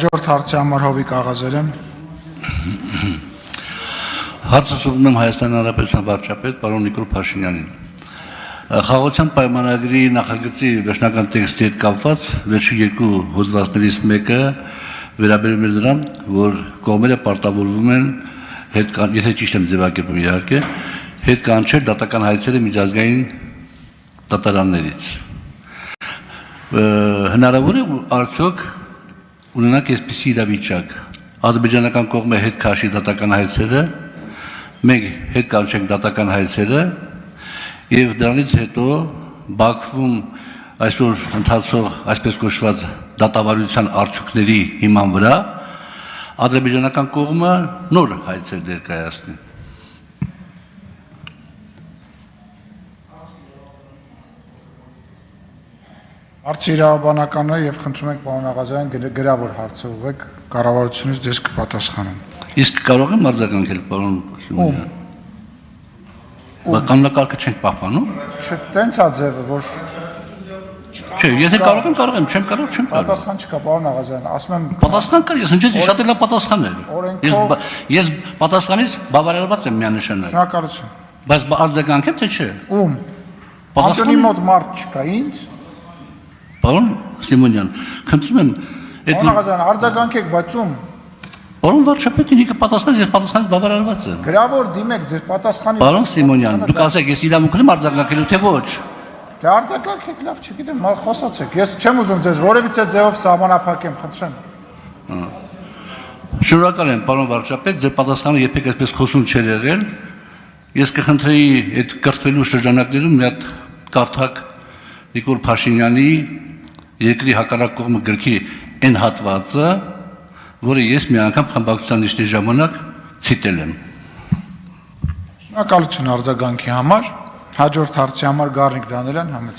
Հաջորդ հարցի համար Հովիկ Աղազարյան։ Հարցը ուղղում եմ Հայաստանի Հանրապետության վարչապետ պարոն Նիկոլ Փաշինյանին։ Խաղաղության պայմանագրի նախագծի վերջնական տեքստի հետ կապված վերջին երկու հոդվածներից մեկը վերաբերում է նրան, որ կողմերը պարտավորվում են եթե ճիշտ եմ ձևակերպում իհարկե, հետ կանչել դատական հայցերը միջազգային դատարաններից։ Հնարավոր է արդյոք ունենանք այսպիսի իրավիճակ, ադրբեջանական կողմը հետ քաշի դատական հայցերը, մենք հետ կանչենք դատական հայցերը եւ դրանից հետո Բաքվում այսօր ընթացող այսպես կոչված դատավարության արդյունքների հիման վրա ադրբեջանական կողմը նոր հայցեր ներկայացնի։ Հարցի իրավաբանական է եւ խնդրում ենք պարոն Աղազարյան գրավոր հարցը ուղղեք կառավարությունից դες կպատասխանեն։ Իսկ կարող եմ արձագանքել պարոն Փաշինյան։ Կանոնակարգը չենք պահպանում։ Չէ, տենց է ձևը, որ Չէ, եթե կարող եմ, չեմ կարող, չեմ կարող։ պատասխան չկա, պարոն Աղազարյան, ասում եմ Պատասխան կար, ես ինչի՞ շատ լավ պատասխանել։ Ես պատասխանից բավարարված եմ միանշանակ։ շնորհակալություն։ Բայց արձագանքեմ թե չէ։ Ում Անդոնի մոտ մարդ չկա, ինձ։ Պարոն Սիմոնյան, խնդրում եմ, Պարոն Աղազարյան, արձագանքեք, բայց ում։ Պարոն վարչապետին ինքը պատասխանեց, ես պատասխանից բավարարված եմ։ Գրավոր դիմեք ձեր պատասխանի։ Պարոն Սիմոնյան, դուք ասեք, ես իրավունք ունեմ արձագանքելու թե ոչ։ Դե արձագանքեք, լավ, չգիտեմ, խոսացեք։ Ես չեմ ուզում ձեզ որևիցե ձևով սահմանափակեմ, խնդրեմ։ Շնորհակալ եմ, պարոն վարչապետ, ձեր պատասխանը երբեք այսպես խոսուն չէր եղել։ Ես կխնդրեի այդ կրթվելու շրջանակներում մի հատ կարդակ Նիկոլ Փաշինյանի երկրի հակառակ կողմը գրքի այն հատվածը, որը ես մի անգամ խմբակցության նիստի ժամանակ ցիտել եմ։ Շնորհակալություն արձագանքի համար։ Հաջորդ հարցի համար Գառնիկ Դանիելյան համեցեք։